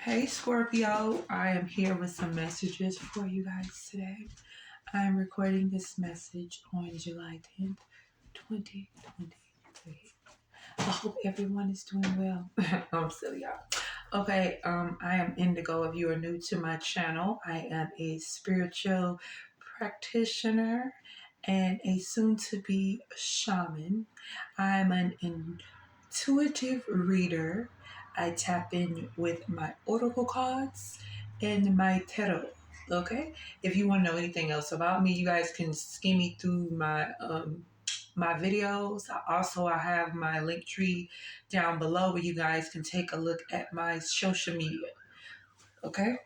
Hey Scorpio, I am here with some messages for you guys today. I am recording this message on July 10th, 2023. I hope everyone is doing well. I'm silly, y'all. Okay, I am Indigo. If you are new to my channel, I am a spiritual practitioner and a soon-to-be shaman. I'm an intuitive reader. I tap in with my oracle cards and my tarot. Okay, if you want to know anything else about me, you guys can skim me through my videos. I have my link tree down below where you guys can take a look at my social media. Okay,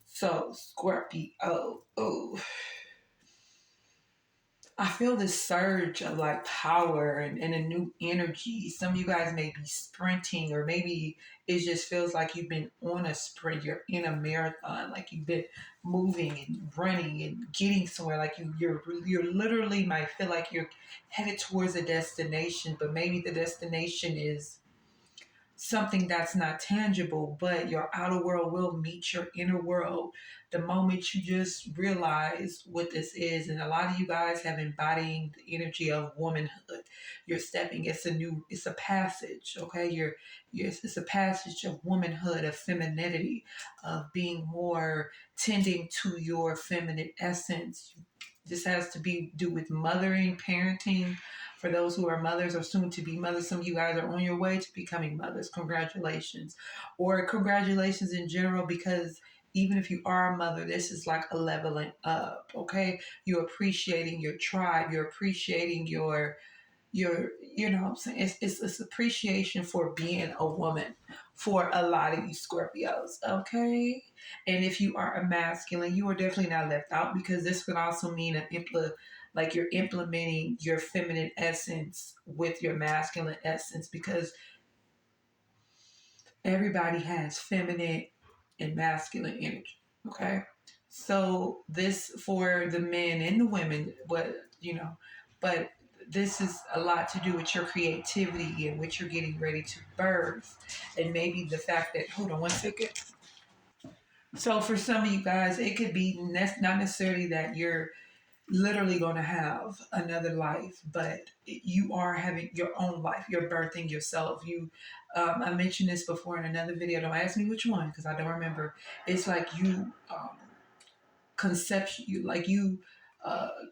so Scorpio. I feel this surge of like power and a new energy. Some of you guys may be sprinting, or maybe it just feels like you've been on a sprint. You're in a marathon, like you've been moving and running and getting somewhere. Like you're literally might feel like you're headed towards a destination, but maybe the destination is something that's not tangible, but your outer world will meet your inner world the moment you just realize what this is. And a lot of you guys have embodying the energy of womanhood. You're stepping, it's a passage, okay? It's a passage of womanhood, of femininity, of being more tending to your feminine essence. This has to do with mothering, parenting. For those who are mothers or soon to be mothers, some of you guys are on your way to becoming mothers. Congratulations. Or congratulations in general, because even if you are a mother, this is like a leveling up, okay? You're appreciating your tribe. You're appreciating you know what I'm saying? It's appreciation for being a woman for a lot of you Scorpios, okay? And if you are a masculine, you are definitely not left out, because this could also mean like you're implementing your feminine essence with your masculine essence, because everybody has feminine and masculine energy, okay? So this for the men and the women, but this is a lot to do with your creativity and what you're getting ready to birth. And maybe the fact that, hold on one second. So for some of you guys, it could be not necessarily that you're literally going to have another life, but you are having your own life. You're birthing yourself. I mentioned this before in another video. Don't ask me which one, because I don't remember. It's like you conception, you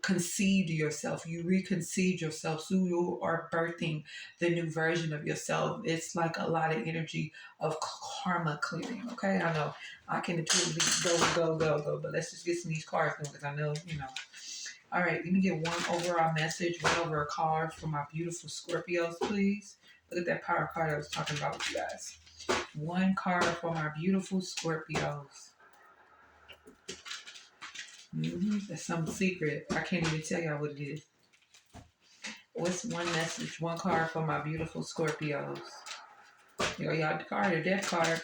conceived yourself, you reconceived yourself, so you are birthing the new version of yourself. It's like a lot of energy of karma clearing. Okay, I know I can totally go, but let's just get some of these cards going, because I know. All right, let me get one overall message, one over a card for my beautiful Scorpios, please. Look at that power card I was talking about with you guys. One card for my beautiful Scorpios. That's some secret. I can't even tell y'all what it is. What's one message, one card for my beautiful Scorpios? Y'all, the card, the death card.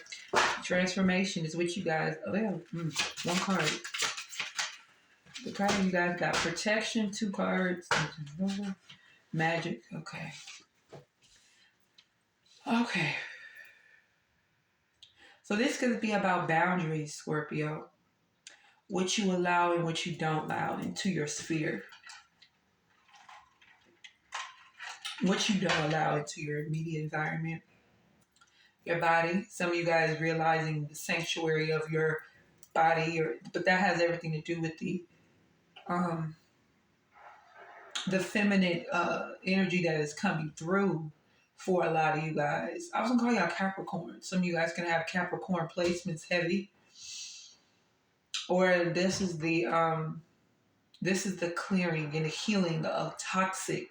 Transformation is what you guys. One card. The card you guys got protection, two cards. Magic. Okay. So this could be about boundaries, Scorpio. What you allow and what you don't allow into your sphere. What you don't allow into your immediate environment. Your body. Some of you guys realizing the sanctuary of your body, but that has everything to do with the feminine energy that is coming through for a lot of you guys. I was gonna call y'all Capricorn. Some of you guys can have Capricorn placements heavy, or this is the clearing and the healing of toxic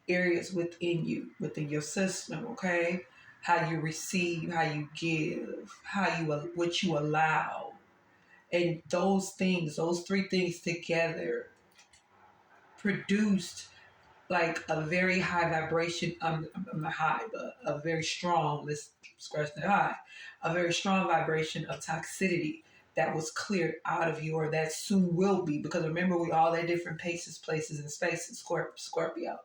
areas within you, within your system. Okay, how you receive, how you give, what you allow, and those three things together produced like a very high vibration, not high, but a very strong, let's scratch that high, a very strong vibration of toxicity that was cleared out of you, or that soon will be, because remember, we all at different paces, places, and spaces, Scorpio.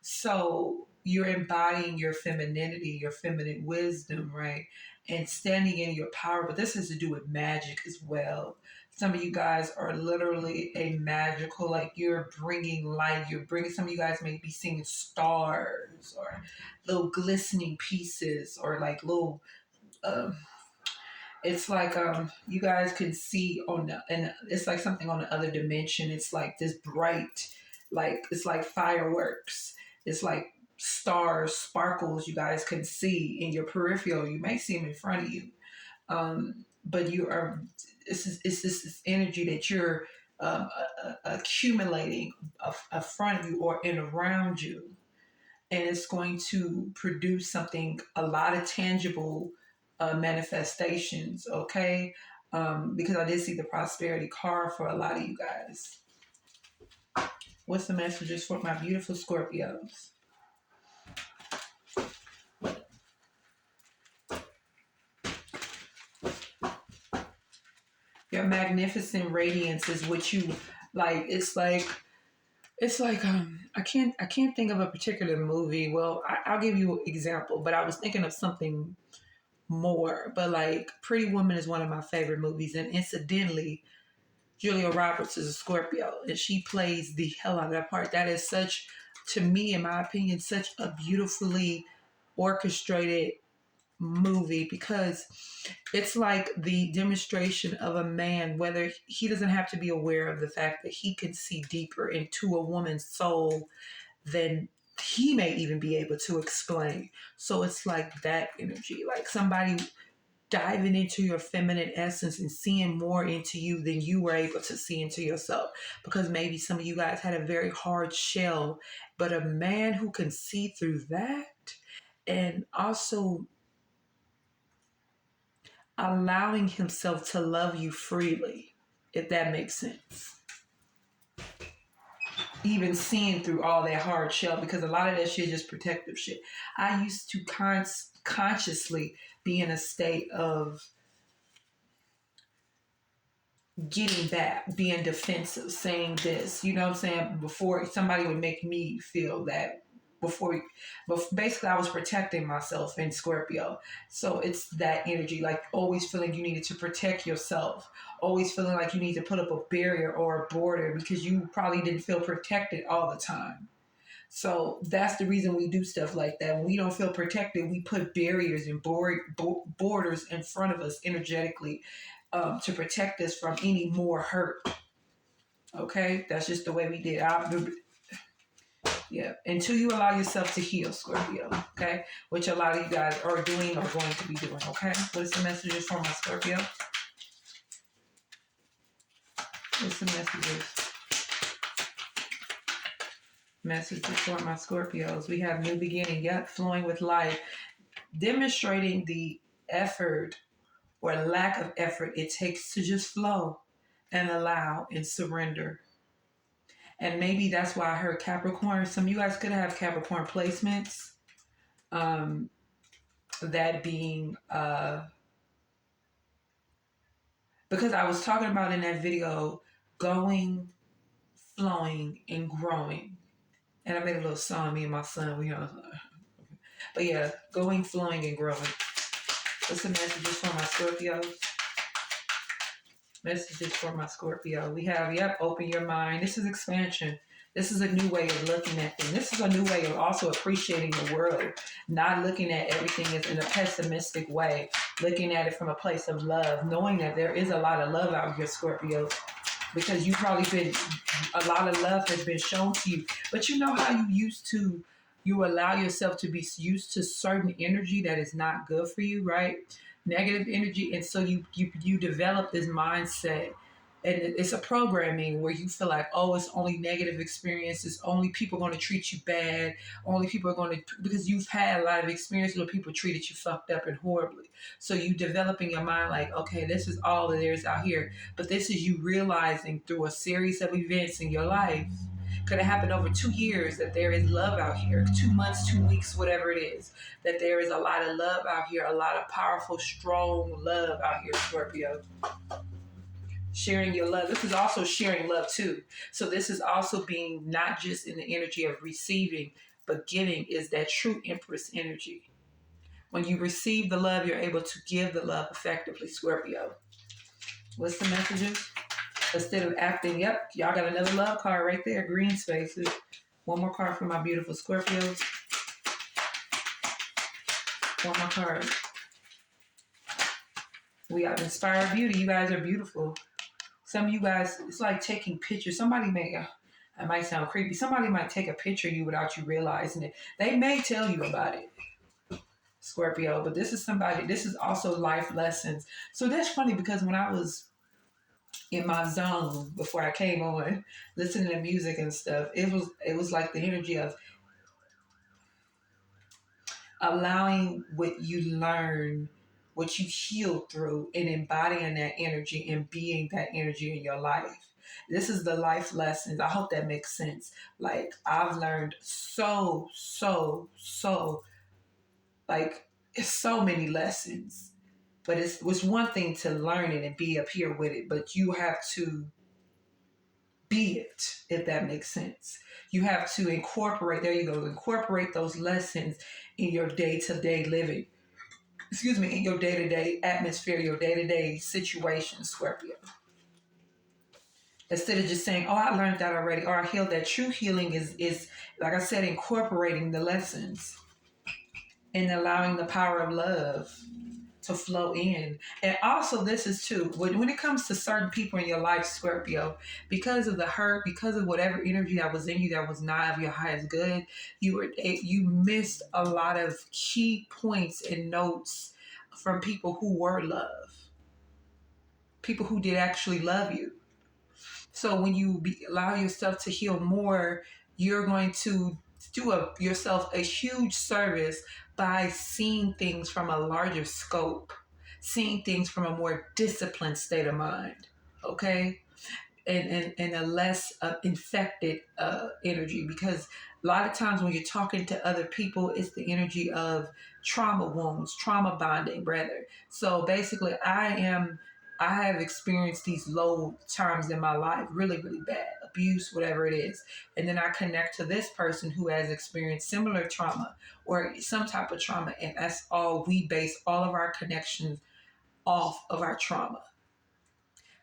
So you're embodying your femininity, your feminine wisdom, right? and standing in your power. But this has to do with magic as well. Some of you guys are literally a magical, like you're bringing light. You're bringing, some of you guys may be seeing stars or little glistening pieces or like little, um, it's like you guys can see on the, and it's like something on the other dimension. It's like this bright, like it's like fireworks. It's like stars, sparkles you guys can see in your peripheral. You may see them in front of you. But you are, it's this energy that you're accumulating in front of you or in around you, and it's going to produce something, a lot of tangible manifestations. Okay, because I did see the prosperity card for a lot of you guys. What's the messages for my beautiful Scorpios? Your magnificent radiance is what you like. It's like I can't think of a particular movie. Well, I'll give you an example, but I was thinking of something more. But like Pretty Woman is one of my favorite movies, and incidentally, Julia Roberts is a Scorpio, and she plays the hell out of that part. That is such, to me, in my opinion, such a beautifully orchestrated movie because it's like the demonstration of a man, whether he doesn't have to be aware of the fact that he can see deeper into a woman's soul than he may even be able to explain. So it's like that energy, like somebody diving into your feminine essence and seeing more into you than you were able to see into yourself. Because maybe some of you guys had a very hard shell, but a man who can see through that and also allowing himself to love you freely, if that makes sense. Even seeing through all that hard shell, because a lot of that shit is just protective shit. I used to consciously be in a state of getting back, being defensive, saying this, you know what I'm saying? Before somebody would make me feel that, but basically I was protecting myself in Scorpio. So it's that energy, like always feeling you needed to protect yourself, always feeling like you need to put up a barrier or a border because you probably didn't feel protected all the time. So that's the reason we do stuff like that. When we don't feel protected, we put barriers and borders in front of us energetically, to protect us from any more hurt. Okay, that's just the way we did. Yeah, until you allow yourself to heal, Scorpio. Okay, which a lot of you guys are doing or going to be doing. Okay, what is the messages for my Scorpio? What's the messages? Messages for my Scorpios. We have new beginning. Yep, flowing with life, demonstrating the effort or lack of effort it takes to just flow and allow and surrender. And maybe that's why I heard Capricorn. Some of you guys could have Capricorn placements. Um, that being because I was talking about in that video going, flowing, and growing. And I made a little song, me and my son, but yeah, going, flowing, and growing. What's the messages for my Scorpio? Messages for my Scorpio. We have, yep, open your mind. This is expansion. This is a new way of looking at things. This is a new way of also appreciating the world, not looking at everything as in a pessimistic way, looking at it from a place of love, knowing that there is a lot of love out here, Scorpio, because you've probably been, a lot of love has been shown to you. But you know how you allow yourself to be used to certain energy that is not good for you, right? Negative energy, and so you develop this mindset, and it's a programming where you feel like, oh, it's only negative experiences, only people are going to treat you bad, only people are going to, because you've had a lot of experiences where people treated you fucked up and horribly. So you develop in your mind like, okay, this is all that there is out here. But this is you realizing through a series of events in your life, could have happened over 2 years, that there is love out here, 2 months, 2 weeks, whatever it is, that there is a lot of love out here, a lot of powerful, strong love out here, Scorpio. Sharing your love. This is also sharing love too. So this is also being not just in the energy of receiving, but giving is that true Empress energy. When you receive the love, you're able to give the love effectively, Scorpio. What's the messages? Instead of acting, yep, y'all got another love card right there, green spaces. One more card for my beautiful Scorpios. One more card. We have inspired beauty. You guys are beautiful. Some of you guys, it's like taking pictures. Somebody may, it might sound creepy. Somebody might take a picture of you without you realizing it. They may tell you about it, Scorpio, but this is also life lessons. So that's funny because when I was in my zone before I came on, listening to music and stuff, it was like the energy of allowing what you learn, what you heal through, and embodying that energy and being that energy in your life. This is the life lessons. I hope that makes sense. Like, I've learned like, it's so many lessons. But it was one thing to learn it and be up here with it, but you have to be it, if that makes sense. You have to incorporate, there you go, incorporate those lessons in your day-to-day living. Excuse me, in your day-to-day atmosphere, your day-to-day situation, Scorpio. Instead of just saying, oh, I learned that already, or I healed that. True healing is like I said, incorporating the lessons and allowing the power of love to flow in. And also, this is too, when it comes to certain people in your life, Scorpio, because of the hurt, because of whatever energy that was in you that was not of your highest good, you missed a lot of key points and notes from people who were love, people who did actually love you. So when you allow yourself to heal more, you're going to do yourself a huge service by seeing things from a larger scope, seeing things from a more disciplined state of mind. Okay, and a less infected energy, because a lot of times when you're talking to other people, it's the energy of trauma wounds, trauma bonding, rather. So basically, I have experienced these low times in my life, really, really bad abuse, whatever it is. And then I connect to this person who has experienced similar trauma or some type of trauma. And that's all, we base all of our connections off of our trauma.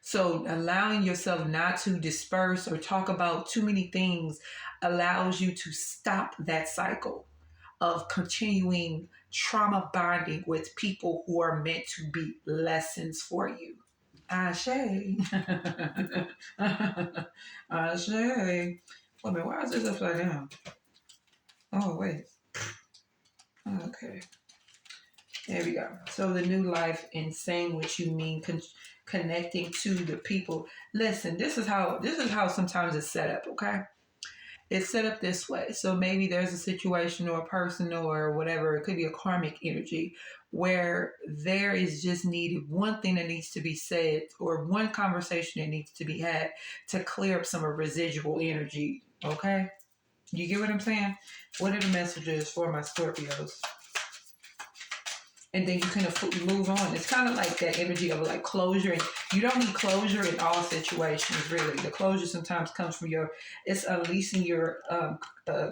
So allowing yourself not to disperse or talk about too many things allows you to stop that cycle of continuing trauma bonding with people who are meant to be lessons for you. Ashe. Ashe. Wait a minute, why is this upside down? Oh, wait. Okay. There we go. So the new life in saying what you mean, connecting to the people. Listen, this is how sometimes it's set up. Okay, it's set up this way. So maybe there's a situation or a person or whatever. It could be a karmic energy where there is just needed one thing that needs to be said or one conversation that needs to be had to clear up some of residual energy. Okay, you get what I'm saying? What are the messages for my Scorpios? And then you can move on. It's kind of like that energy of like closure. And you don't need closure in all situations, really. The closure sometimes comes from it's unleashing your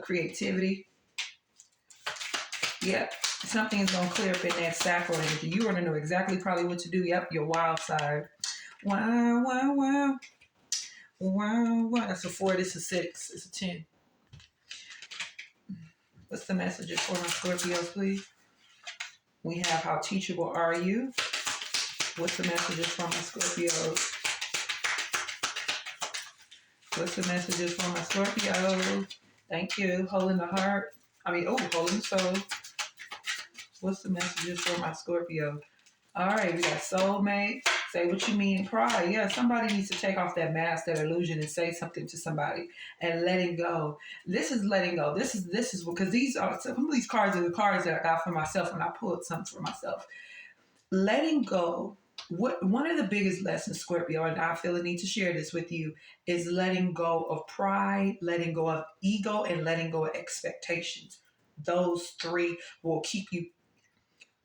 creativity. Yep. Something is going to clear up in that sacral energy. You're going to know exactly probably what to do. Yep, your wild side. Wow, wow, wow. Wow, wow. That's a 4. This is 6. It's a 10. What's the messages for my Scorpios, please? We have how teachable are you? What's the messages from my Scorpios? What's the messages from my Scorpio? Thank you. Holding the heart. Holding the soul. What's the messages for my Scorpio? All right, we got soulmate. Say what you mean, pride. Yeah, somebody needs to take off that mask, that illusion, and say something to somebody and letting go. This is letting go. This is because these are some of these cards are the cards that I got for myself when I pulled something for myself. Letting go. One of the biggest lessons, Scorpio, and I feel the need to share this with you, is letting go of pride, letting go of ego, and letting go of expectations. Those 3 will keep you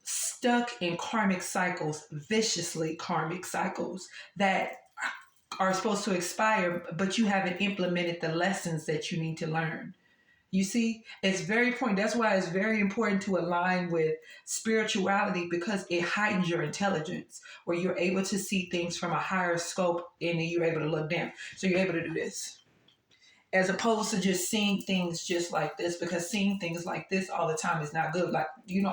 stuck in karmic cycles, viciously karmic cycles that are supposed to expire, but you haven't implemented the lessons that you need to learn. You see, it's very important. That's why it's very important to align with spirituality, because it heightens your intelligence, where you're able to see things from a higher scope and then you're able to look down. So you're able to do this, as opposed to just seeing things just like this, because seeing things like this all the time is not good. Like,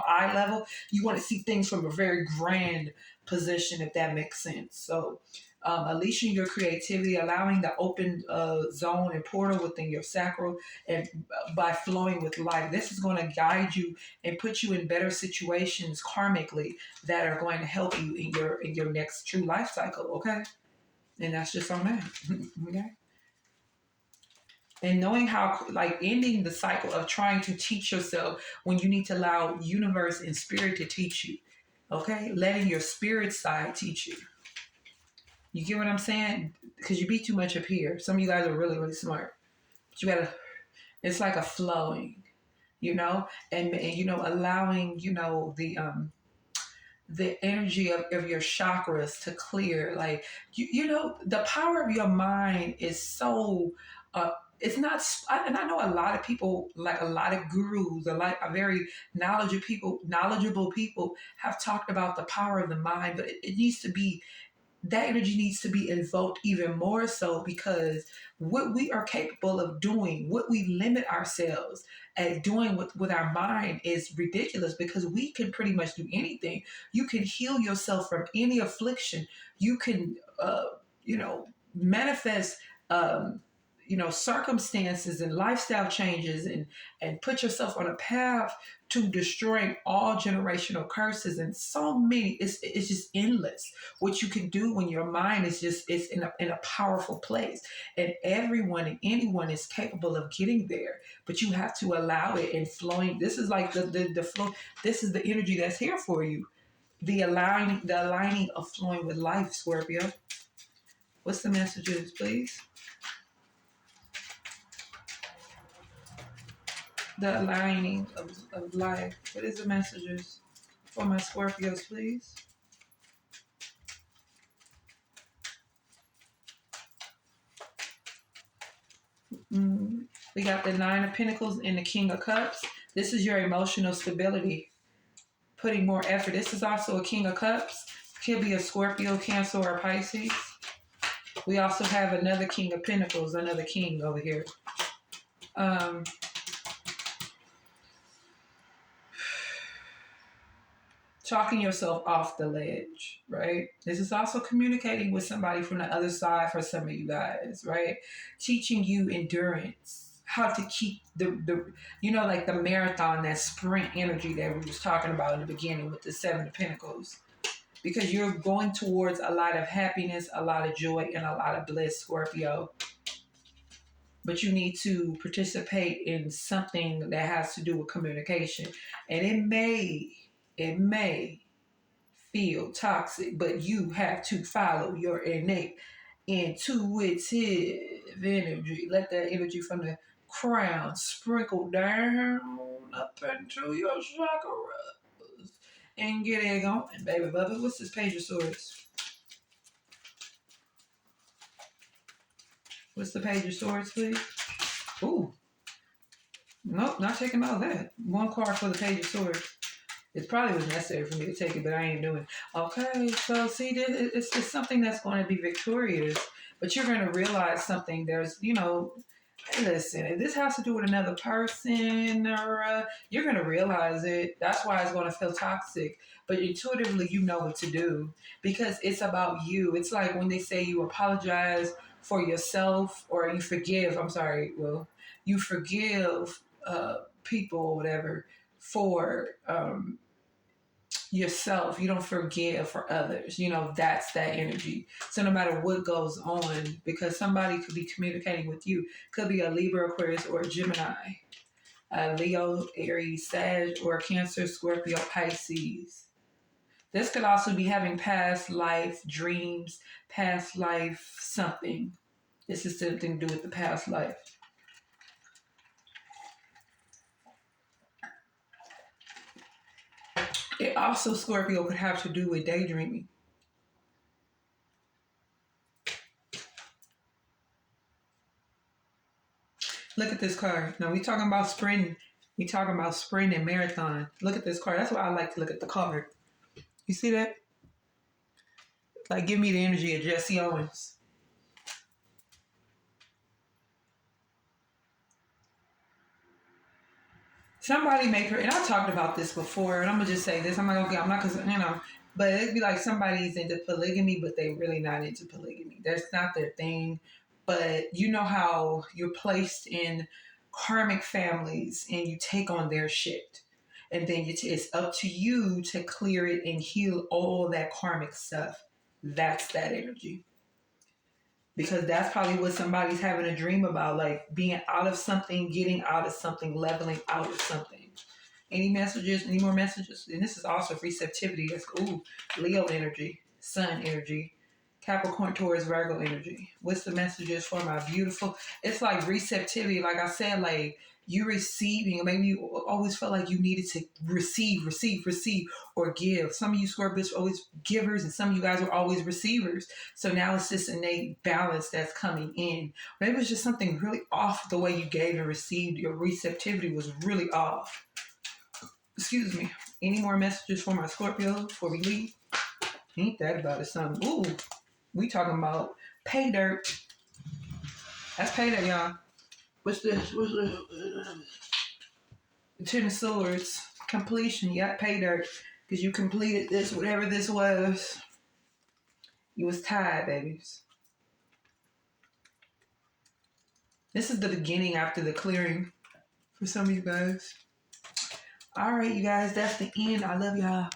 eye level, you want to see things from a very grand position, if that makes sense. So unleashing your creativity, allowing the open zone and portal within your sacral, and by flowing with light, this is going to guide you and put you in better situations karmically that are going to help you in your next true life cycle. Okay, and that's just on that. Okay. And knowing how, like, ending the cycle of trying to teach yourself when you need to allow universe and spirit to teach you. Okay, letting your spirit side teach you. You get what I'm saying? Because you be too much up here. Some of you guys are really, really smart, but you gotta, it's like a flowing, and allowing, the energy of your chakras to clear. Like, the power of your mind is so it's not. And I know a lot of people, like a lot of gurus, a very knowledgeable people have talked about the power of the mind, but it needs to be, that energy needs to be invoked even more so, because what we are capable of doing, what we limit ourselves at doing with our mind is ridiculous, because we can pretty much do anything. You can heal yourself from any affliction. You can, manifest, circumstances and lifestyle changes, and put yourself on a path to destroying all generational curses, and so many. It's just endless what you can do when your mind is just, it's in a powerful place, and everyone and anyone is capable of getting there, but you have to allow it and flowing. This is like the flow. This is the energy that's here for you, the aligning of flowing with life. Scorpio, what's the messages, please? The aligning of life. What is the messages for my Scorpios, please? We got the Nine of Pentacles and the King of Cups. This is your emotional stability, putting more effort. This is also a King of Cups. Could be a Scorpio, Cancer, or Pisces. We also have another King of Pentacles, another king over here. Talking yourself off the ledge, right? This is also communicating with somebody from the other side for some of you guys, right? Teaching you endurance, how to keep the like the marathon, that sprint energy that we was talking about in the beginning with the Seven of Pentacles. Because you're going towards a lot of happiness, a lot of joy, and a lot of bliss, Scorpio. But you need to participate in something that has to do with communication. And it may feel toxic, but you have to follow your innate intuitive energy. Let that energy from the crown sprinkle down up into your chakras and get it going, baby bubba. What's this Page of Swords? What's the Page of Swords, please? Ooh. Nope, not taking all that. One card for the Page of Swords. It probably was necessary for me to take it, but I ain't doing it. Okay, so see, it's something that's going to be victorious, but you're going to realize something. There's, hey, listen, if this has to do with another person, or you're going to realize it. That's why it's going to feel toxic. But intuitively, you know what to do, because it's about you. It's like when they say you apologize for yourself, or you forgive. I'm sorry. Well, you forgive people or whatever for yourself. You don't forgive for others. That's that energy. So no matter what goes on, because somebody could be communicating with you, could be a Libra, Aquarius, or a Gemini, a Leo, Aries, Sag, or Cancer, Scorpio, Pisces. This could also be having past life dreams, past life something. This is something to do with the past life. It also, Scorpio, could have to do with daydreaming. Look at this card. Now we talking about sprinting. We talking about sprint and marathon. Look at this card. That's why I like to look at the card. You see that? Like, give me the energy of Jesse Owens. Somebody make her, and I talked about this before, and I'm gonna just say this. I'm not because but it'd be like somebody's into polygamy, but they really not into polygamy. That's not their thing. But you know how you're placed in karmic families, and you take on their shit, and then it's up to you to clear it and heal all that karmic stuff. That's that energy. Because that's probably what somebody's having a dream about, like being out of something, getting out of something, leveling out of something. Any messages? Any more messages? And this is also receptivity. That's Leo energy, Sun energy, Capricorn, Taurus, Virgo energy. What's the messages for my beautiful? It's like receptivity. Like I said, like you receiving, or maybe you always felt like you needed to receive, or give. Some of you Scorpios are always givers, and some of you guys are always receivers. So now it's this innate balance that's coming in. Maybe it's just something really off the way you gave and received. Your receptivity was really off. Excuse me. Any more messages for my Scorpio before we leave? Ain't that about it, something? Ooh, we talking about pay dirt. That's pay dirt, y'all. What's this? What's the Ten of Swords? Completion. You got pay dirt because you completed this, whatever this was. You was tired, babies. This is the beginning after the clearing for some of you guys. All right, you guys, that's the end. I love y'all.